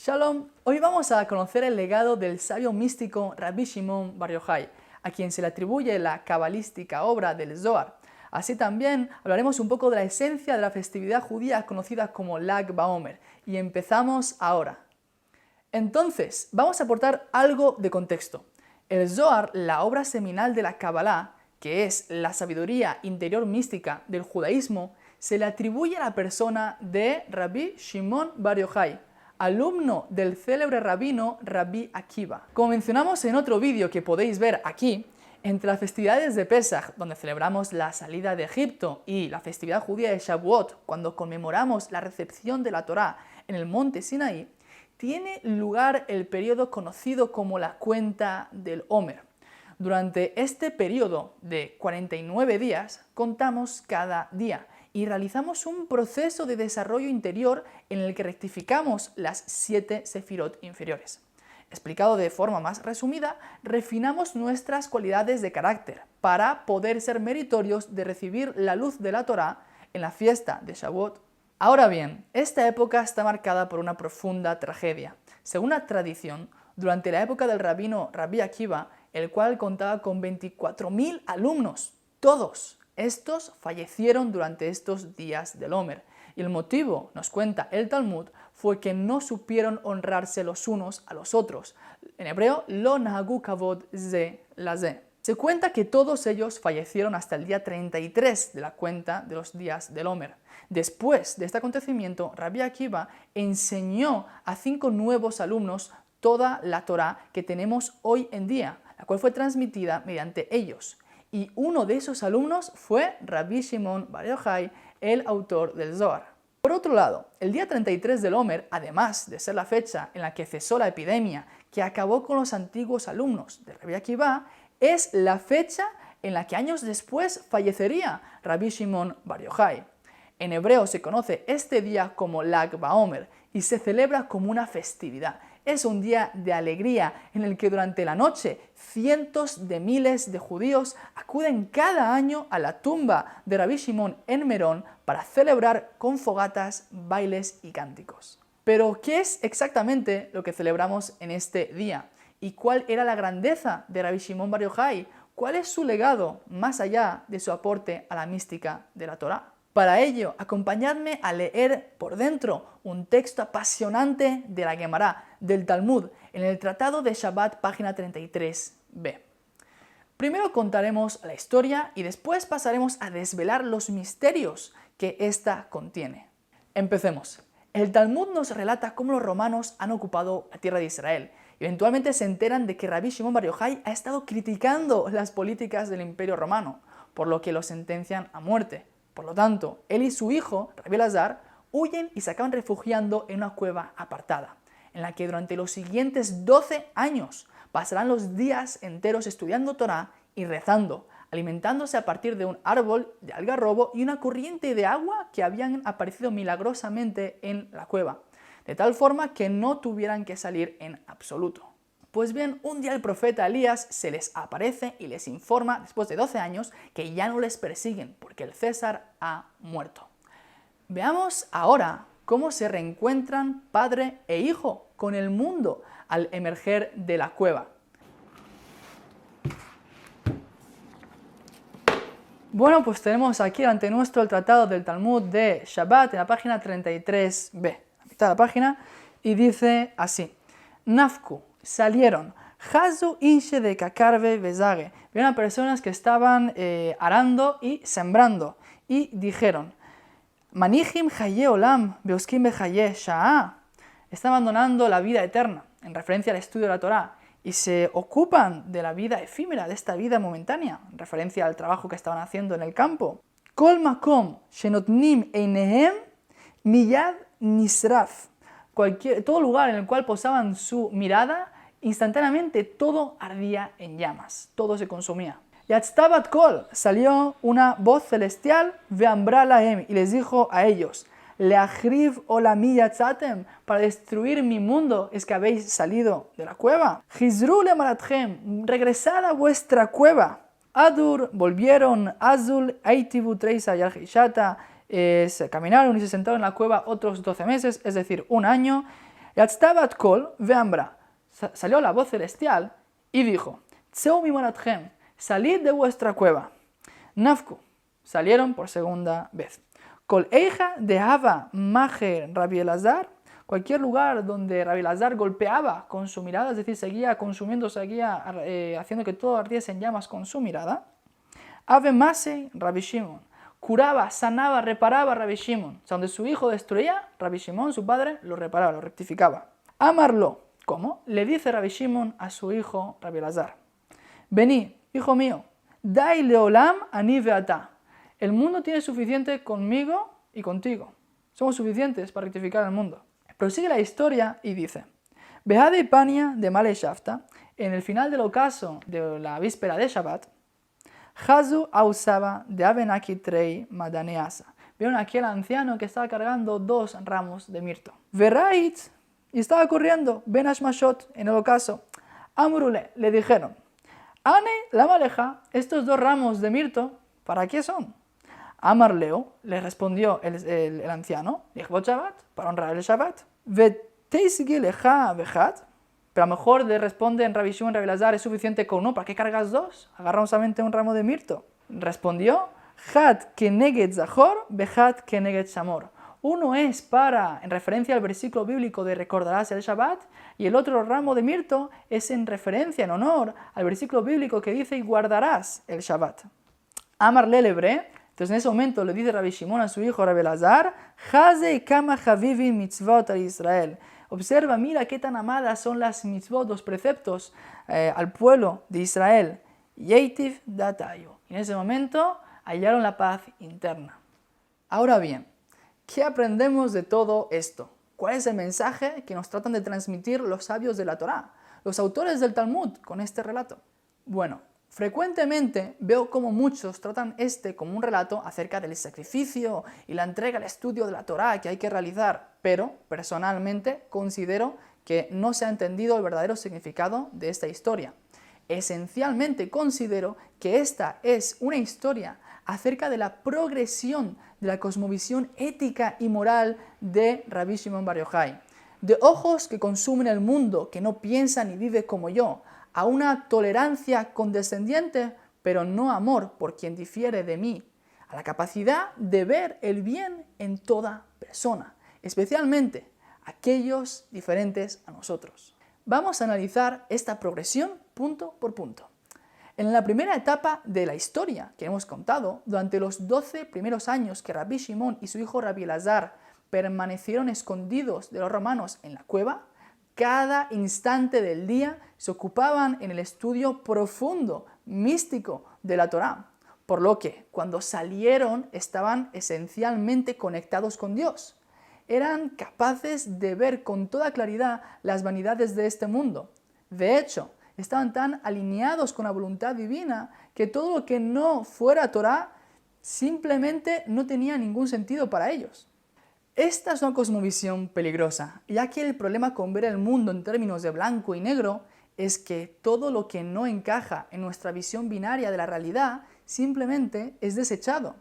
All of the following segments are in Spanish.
Shalom, hoy vamos a conocer el legado del sabio místico Rabbi Shimon Bar Yochai, a quien se le atribuye la cabalística obra del Zohar. Así también hablaremos un poco de la esencia de la festividad judía conocida como Lag BaOmer, y empezamos ahora. Entonces, vamos a aportar algo de contexto. El Zohar, la obra seminal de la Kabbalah, que es la sabiduría interior mística del judaísmo, se le atribuye a la persona de Rabbi Shimon Bar Yochai, alumno del célebre rabino Rabbi Akiva. Como mencionamos en otro vídeo que podéis ver aquí, entre las festividades de Pesach, donde celebramos la salida de Egipto, y la festividad judía de Shavuot, cuando conmemoramos la recepción de la Torá en el monte Sinaí, tiene lugar el periodo conocido como la cuenta del Omer. Durante este periodo de 49 días contamos cada día y realizamos un proceso de desarrollo interior en el que rectificamos las 7 sefirot inferiores. Explicado de forma más resumida, refinamos nuestras cualidades de carácter para poder ser meritorios de recibir la luz de la Torá en la fiesta de Shavuot. Ahora bien, esta época está marcada por una profunda tragedia. Según la tradición, durante la época del rabino Rabbi Akiva, el cual contaba con 24.000 alumnos, todos estos fallecieron durante estos días del Omer. Y el motivo, nos cuenta el Talmud, fue que no supieron honrarse los unos a los otros. En hebreo, lo nahagu kavod ze laze. Se cuenta que todos ellos fallecieron hasta el día 33 de la cuenta de los días del Omer. Después de este acontecimiento, Rabbi Akiva enseñó a 5 nuevos alumnos toda la Torá que tenemos hoy en día, la cual fue transmitida mediante ellos. Y uno de esos alumnos fue Rabbi Shimon Bar Yochai, el autor del Zohar. Por otro lado, el día 33 del Omer, además de ser la fecha en la que cesó la epidemia que acabó con los antiguos alumnos de Rabbi Akiva, es la fecha en la que años después fallecería Rabbi Shimon Bar Yochai. En hebreo se conoce este día como Lag BaOmer y se celebra como una festividad. Es un día de alegría en el que durante la noche cientos de miles de judíos acuden cada año a la tumba de Rabbi Shimon en Merón para celebrar con fogatas, bailes y cánticos. Pero, ¿qué es exactamente lo que celebramos en este día? ¿Y cuál era la grandeza de Rabbi Shimon Bar Yochai? ¿Cuál es su legado más allá de su aporte a la mística de la Torá? Para ello, acompañadme a leer por dentro un texto apasionante de la Gemara, del Talmud, en el Tratado de Shabbat, página 33b. Primero contaremos la historia y después pasaremos a desvelar los misterios que ésta contiene. Empecemos. El Talmud nos relata cómo los romanos han ocupado la tierra de Israel. Eventualmente se enteran de que Rabbi Shimon Bar Yochai ha estado criticando las políticas del Imperio Romano, por lo que lo sentencian a muerte. Por lo tanto, él y su hijo, Rabbi Elazar, huyen y se acaban refugiando en una cueva apartada, en la que durante los siguientes 12 años pasarán los días enteros estudiando Torá y rezando, alimentándose a partir de un árbol de algarrobo y una corriente de agua que habían aparecido milagrosamente en la cueva, de tal forma que no tuvieran que salir en absoluto. Pues bien, un día el profeta Elías se les aparece y les informa, después de 12 años, que ya no les persiguen, porque el César ha muerto. Veamos ahora cómo se reencuentran padre e hijo con el mundo al emerger de la cueva. Bueno, pues tenemos aquí ante nuestro el tratado del Talmud de Shabbat en la página 33b, la mitad de la página, y dice así: Nafku, salieron, Hazu Inshe de Kakarve Bezage, vieron a personas que estaban arando y sembrando, y dijeron: Manihim Haye Olam, Beoskim Behaye Sha'a, están abandonando la vida eterna, en referencia al estudio de la Torá, y se ocupan de la vida efímera, de esta vida momentánea, en referencia al trabajo que estaban haciendo en el campo. Kol Makom Shenotnim Einehem Miyad Nisraf, todo lugar en el cual posaban su mirada, instantáneamente todo ardía en llamas, todo se consumía. Yatztabat Kol, salió una voz celestial, Veambra Lahem, y les dijo a ellos: Leachriv olami yatzatem, para destruir mi mundo es que habéis salido de la cueva. Chizru lemaratchem, regresad a vuestra cueva. Adur, volvieron, Azul, Aitivu Treisa Yalhishata, caminaron y se sentaron en la cueva otros 12 meses, es decir, un año. Yatztabat kol veambra. Salió la voz celestial y dijo, Tseu mimoratchem, salid de vuestra cueva. Nafku, salieron por segunda vez. Kol eija dehava majer Rabbi Elazar, cualquier lugar donde Rabbi Elazar golpeaba con su mirada, es decir, seguía consumiendo, seguía haciendo que todo ardiese en llamas con su mirada. Ave Masei Rabbi Shimon, curaba, sanaba, reparaba Rabbi Shimon. O sea, donde su hijo destruía, Rabbi Shimon, su padre, lo reparaba, lo rectificaba. Amarlo, ¿cómo? Le dice Rabbi Shimon a su hijo Rabbi Elazar, vení, hijo mío, dai leolam ani veata. El mundo tiene suficiente conmigo y contigo. Somos suficientes para rectificar el mundo. Prosigue la historia y dice, Behade Pania de Male Shafta, en el final del ocaso de la víspera de Shabbat, Hazu Ausaba de Abenaki Trei Madaneasa. Vieron aquí al anciano que estaba cargando 2 ramos de mirto. Verait, y estaba corriendo, Ben Ashmashot, en el ocaso. Amrule, le dijeron, Ane la maleja, estos 2 ramos de mirto, ¿para qué son? Amar Leo, le respondió el anciano, Lichvot Shabbat, para honrar el Shabbat. Veteisgi leja vejat, pero a lo mejor le responde en Rabbi Shimon, Rabbi Elazar, es suficiente con 1, ¿para qué cargas 2? Agarra solamente un ramo de mirto. Respondió, Hat keneged zahor, vejat keneged shamor. Uno es para, en referencia al versículo bíblico de recordarás el Shabbat, y el otro ramo de mirto es en referencia, en honor, al versículo bíblico que dice y guardarás el Shabbat. Amar Lelebre, entonces en ese momento le dice Rabbi Shimon a su hijo Rabbi Elazar, Haze kama havivim mitzvot al Israel. Observa, mira qué tan amadas son las mitzvot, los preceptos al pueblo de Israel. Yeitiv datayo. Y en ese momento hallaron la paz interna. Ahora bien, ¿qué aprendemos de todo esto? ¿Cuál es el mensaje que nos tratan de transmitir los sabios de la Torá, los autores del Talmud con este relato? Bueno, frecuentemente veo cómo muchos tratan como un relato acerca del sacrificio y la entrega al estudio de la Torá que hay que realizar, pero personalmente considero que no se ha entendido el verdadero significado de esta historia. Esencialmente considero que esta es una historia acerca de la progresión de la cosmovisión ética y moral de Rabbi Shimon Bar Yochai, de ojos que consumen el mundo, que no piensan ni viven como yo, a una tolerancia condescendiente, pero no amor por quien difiere de mí, a la capacidad de ver el bien en toda persona, especialmente aquellos diferentes a nosotros. Vamos a analizar esta progresión punto por punto. En la primera etapa de la historia que hemos contado, durante los 12 primeros años que Rabbi Shimon y su hijo Rabbi Elazar permanecieron escondidos de los romanos en la cueva, cada instante del día se ocupaban en el estudio profundo, místico de la Torá, por lo que cuando salieron estaban esencialmente conectados con Dios. Eran capaces de ver con toda claridad las vanidades de este mundo. De hecho, estaban tan alineados con la voluntad divina que todo lo que no fuera Torá simplemente no tenía ningún sentido para ellos. Esta es una cosmovisión peligrosa, ya que el problema con ver el mundo en términos de blanco y negro es que todo lo que no encaja en nuestra visión binaria de la realidad simplemente es desechado.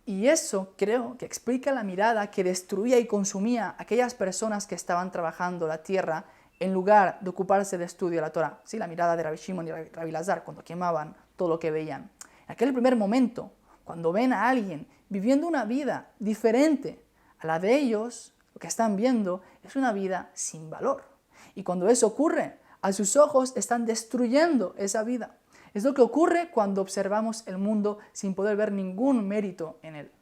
Y eso creo que explica la mirada que destruía y consumía a aquellas personas que estaban trabajando la tierra en lugar de ocuparse de estudio de la Torá. Sí, la mirada de Rabbi Shimon y Rabbi Elazar cuando quemaban todo lo que veían. En aquel primer momento, cuando ven a alguien viviendo una vida diferente a la de ellos, lo que están viendo es una vida sin valor. Y cuando eso ocurre, a sus ojos están destruyendo esa vida. Es lo que ocurre cuando observamos el mundo sin poder ver ningún mérito en él.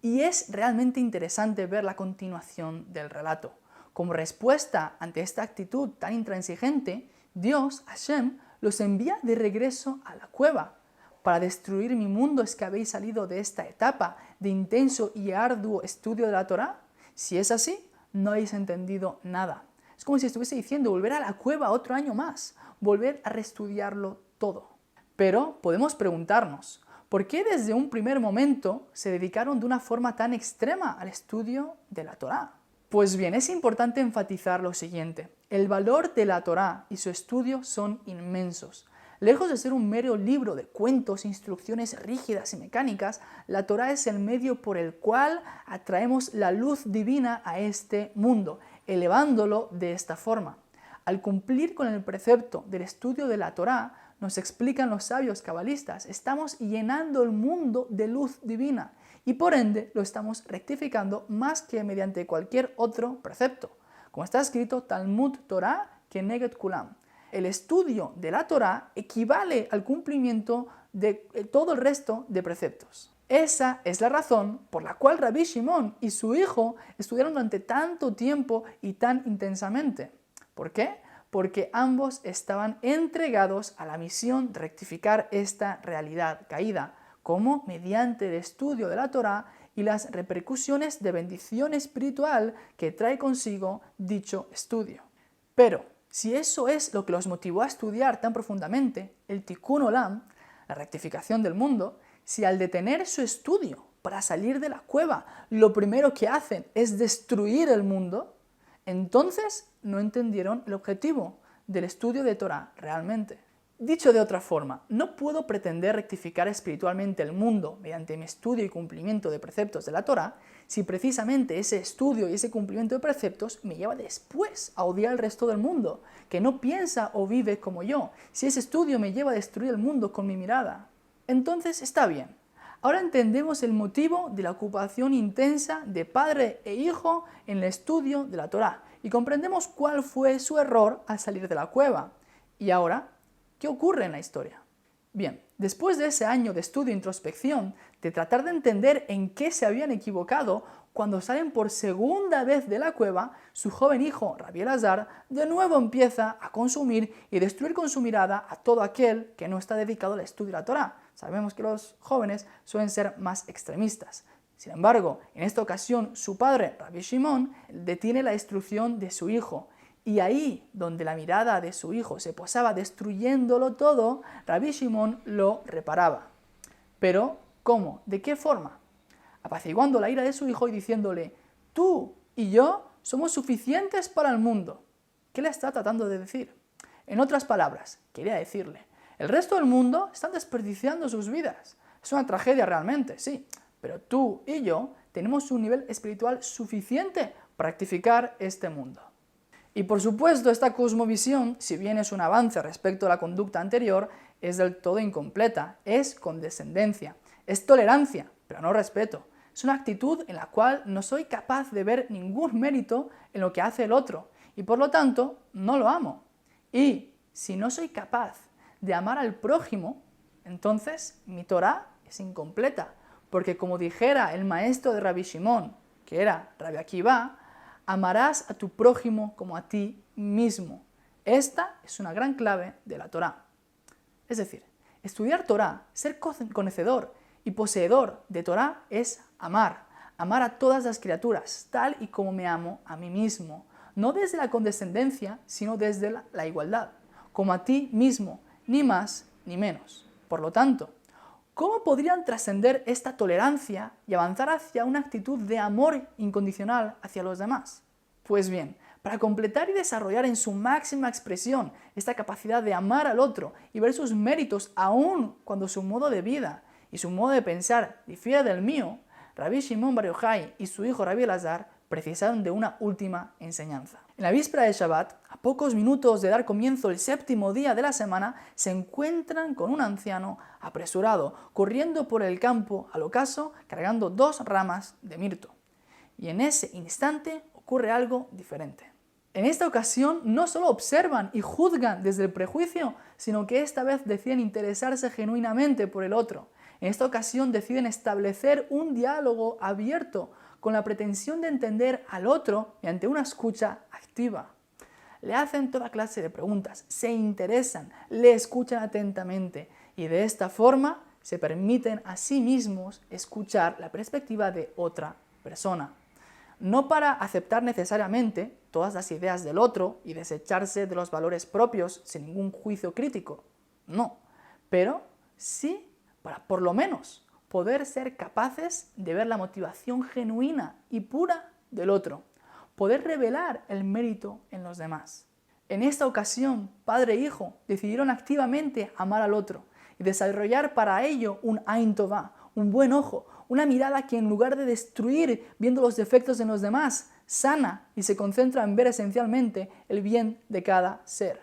Y es realmente interesante ver la continuación del relato. Como respuesta ante esta actitud tan intransigente, Dios, Hashem, los envía de regreso a la cueva. Para destruir mi mundo es que habéis salido de esta etapa de intenso y arduo estudio de la Torá. Si es así, no habéis entendido nada. Es como si estuviese diciendo volver a la cueva otro año más, volver a reestudiarlo todo. Pero podemos preguntarnos, ¿por qué desde un primer momento se dedicaron de una forma tan extrema al estudio de la Torá? Pues bien, es importante enfatizar lo siguiente. El valor de la Torá y su estudio son inmensos. Lejos de ser un mero libro de cuentos e instrucciones rígidas y mecánicas, la Torá es el medio por el cual atraemos la luz divina a este mundo. elevándolo de esta forma. Al cumplir con el precepto del estudio de la Torá, nos explican los sabios cabalistas, estamos llenando el mundo de luz divina y por ende lo estamos rectificando más que mediante cualquier otro precepto. Como está escrito, Talmud Torah Keneged Kulam. El estudio de la Torá equivale al cumplimiento de todo el resto de preceptos. Esa es la razón por la cual Rabbi Shimon y su hijo estudiaron durante tanto tiempo y tan intensamente. ¿Por qué? Porque ambos estaban entregados a la misión de rectificar esta realidad caída, como mediante el estudio de la Torá y las repercusiones de bendición espiritual que trae consigo dicho estudio. Pero, si eso es lo que los motivó a estudiar tan profundamente, el Tikkun Olam, la rectificación del mundo, si al detener su estudio para salir de la cueva, lo primero que hacen es destruir el mundo, entonces no entendieron el objetivo del estudio de Torah realmente. Dicho de otra forma, no puedo pretender rectificar espiritualmente el mundo mediante mi estudio y cumplimiento de preceptos de la Torah si precisamente ese estudio y ese cumplimiento de preceptos me lleva después a odiar al resto del mundo, que no piensa o vive como yo, si ese estudio me lleva a destruir el mundo con mi mirada. Entonces está bien. Ahora entendemos el motivo de la ocupación intensa de padre e hijo en el estudio de la Torá y comprendemos cuál fue su error al salir de la cueva. Y ahora, ¿qué ocurre en la historia? Bien, después de ese año de estudio e introspección, de tratar de entender en qué se habían equivocado, cuando salen por segunda vez de la cueva, su joven hijo, Rabbi Elazar, de nuevo empieza a consumir y destruir con su mirada a todo aquel que no está dedicado al estudio de la Torá. Sabemos que los jóvenes suelen ser más extremistas. Sin embargo, en esta ocasión, su padre, Rabbi Shimon, detiene la destrucción de su hijo. Y ahí, donde la mirada de su hijo se posaba destruyéndolo todo, Rabbi Shimon lo reparaba. Pero, ¿cómo? ¿De qué forma? Apaciguando la ira de su hijo y diciéndole, tú y yo somos suficientes para el mundo. ¿Qué le está tratando de decir? En otras palabras, quería decirle, el resto del mundo están desperdiciando sus vidas. Es una tragedia realmente, sí, pero tú y yo tenemos un nivel espiritual suficiente para rectificar este mundo. Y por supuesto, esta cosmovisión, si bien es un avance respecto a la conducta anterior, es del todo incompleta, es condescendencia, es tolerancia, pero no respeto. Es una actitud en la cual no soy capaz de ver ningún mérito en lo que hace el otro y por lo tanto no lo amo. Y si no soy capaz de amar al prójimo, entonces mi Torá es incompleta, porque como dijera el maestro de Rabbi Shimon, que era Rabbi Akiva, amarás a tu prójimo como a ti mismo. Esta es una gran clave de la Torá. Es decir, estudiar Torá, ser conocedor y poseedor de Torá es amar a todas las criaturas, tal y como me amo a mí mismo, no desde la condescendencia, sino desde la igualdad, como a ti mismo, ni más ni menos. Por lo tanto, ¿cómo podrían trascender esta tolerancia y avanzar hacia una actitud de amor incondicional hacia los demás? Pues bien, para completar y desarrollar en su máxima expresión esta capacidad de amar al otro y ver sus méritos aun cuando su modo de vida y su modo de pensar difiere del mío, Rabbi Shimon Bar Yochai y su hijo Rabbi Elazar precisaron de una última enseñanza. En la víspera de Shabbat, a pocos minutos de dar comienzo el séptimo día de la semana, se encuentran con un anciano apresurado, corriendo por el campo al ocaso, cargando 2 ramas de mirto. Y en ese instante ocurre algo diferente. En esta ocasión no solo observan y juzgan desde el prejuicio, sino que esta vez deciden interesarse genuinamente por el otro. En esta ocasión deciden establecer un diálogo abierto con la pretensión de entender al otro mediante una escucha activa. Le hacen toda clase de preguntas, se interesan, le escuchan atentamente y de esta forma se permiten a sí mismos escuchar la perspectiva de otra persona. No para aceptar necesariamente todas las ideas del otro y desecharse de los valores propios sin ningún juicio crítico, no, pero sí para por lo menos poder ser capaces de ver la motivación genuina y pura del otro, poder revelar el mérito en los demás. En esta ocasión, padre e hijo decidieron activamente amar al otro y desarrollar para ello un Ain Tová, un buen ojo, una mirada que en lugar de destruir viendo los defectos en los demás, sana y se concentra en ver esencialmente el bien de cada ser.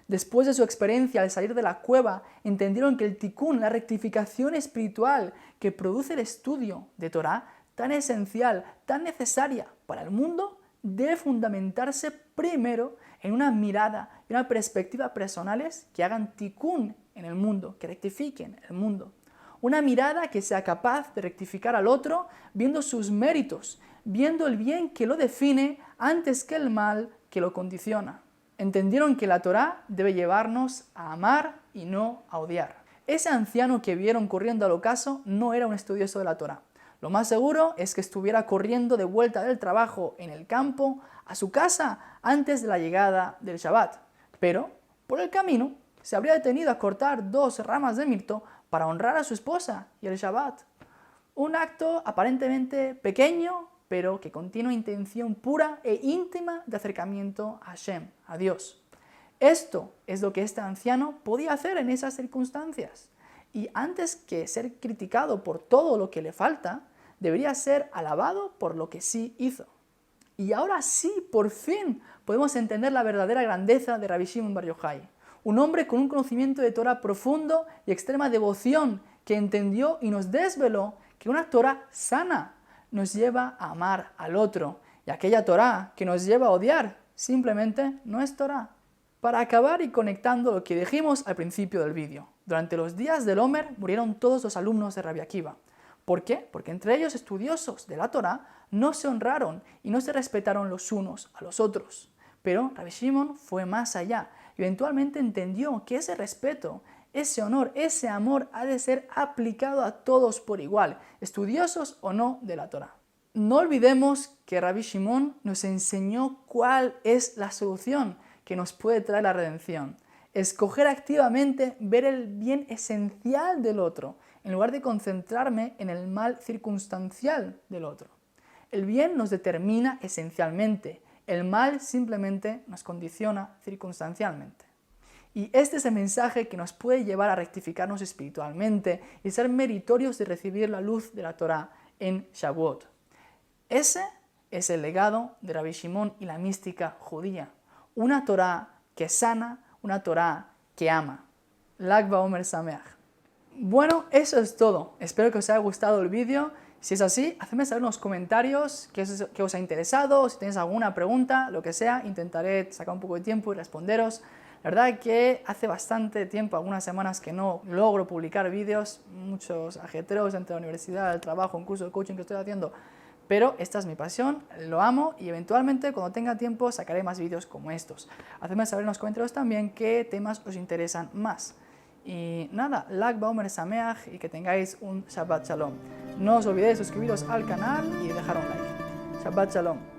Después de su experiencia al salir de la cueva, entendieron que el tikkun, la rectificación espiritual que produce el estudio de Torá, tan esencial, tan necesaria para el mundo, debe fundamentarse primero en una mirada y una perspectiva personales que hagan tikkun en el mundo, que rectifiquen el mundo. Una mirada que sea capaz de rectificar al otro viendo sus méritos, viendo el bien que lo define antes que el mal que lo condiciona. Entendieron que la Torá debe llevarnos a amar y no a odiar. Ese anciano que vieron corriendo al ocaso no era un estudioso de la Torá. Lo más seguro es que estuviera corriendo de vuelta del trabajo en el campo a su casa antes de la llegada del Shabbat. Pero, por el camino, se habría detenido a cortar 2 ramas de mirto para honrar a su esposa y el Shabbat. Un acto aparentemente pequeño, pero que contiene una intención pura e íntima de acercamiento a Hashem, a Dios. Esto es lo que este anciano podía hacer en esas circunstancias. Y antes que ser criticado por todo lo que le falta, debería ser alabado por lo que sí hizo. Y ahora sí, por fin, podemos entender la verdadera grandeza de Rabbi Shimon Bar Yochai. Un hombre con un conocimiento de Torah profundo y extrema devoción que entendió y nos desveló que una Torah sana nos lleva a amar al otro y aquella Torah que nos lleva a odiar simplemente no es Torah. Para acabar y conectando lo que dijimos al principio del vídeo, durante los días del Omer murieron todos los alumnos de Rabbi Akiva. ¿Por qué? Porque entre ellos estudiosos de la Torah no se honraron y no se respetaron los unos a los otros. Pero Rabbi Shimon fue más allá y eventualmente entendió que ese respeto, ese honor, ese amor ha de ser aplicado a todos por igual, estudiosos o no de la Torá. No olvidemos que Rabbi Shimon nos enseñó cuál es la solución que nos puede traer la redención. Escoger activamente ver el bien esencial del otro, en lugar de concentrarme en el mal circunstancial del otro. El bien nos determina esencialmente, el mal simplemente nos condiciona circunstancialmente. Y este es el mensaje que nos puede llevar a rectificarnos espiritualmente y ser meritorios de recibir la luz de la Torá en Shavuot. Ese es el legado de Rabbi Shimon y la mística judía. Una Torá que sana, una Torá que ama. Lag BaOmer Sameach. Bueno, eso es todo. Espero que os haya gustado el vídeo. Si es así, hacedme saber en los comentarios qué os ha interesado, si tenéis alguna pregunta, lo que sea, intentaré sacar un poco de tiempo y responderos. La verdad que hace bastante tiempo, algunas semanas que no logro publicar vídeos, muchos ajetreos entre la universidad, el trabajo, un curso de coaching que estoy haciendo, pero esta es mi pasión, lo amo y eventualmente cuando tenga tiempo sacaré más vídeos como estos. Hacedme saber en los comentarios también qué temas os interesan más. Y nada, Lag BaOmer Sameach y que tengáis un Shabbat Shalom. No os olvidéis de suscribiros al canal y dejar un like. Shabbat Shalom.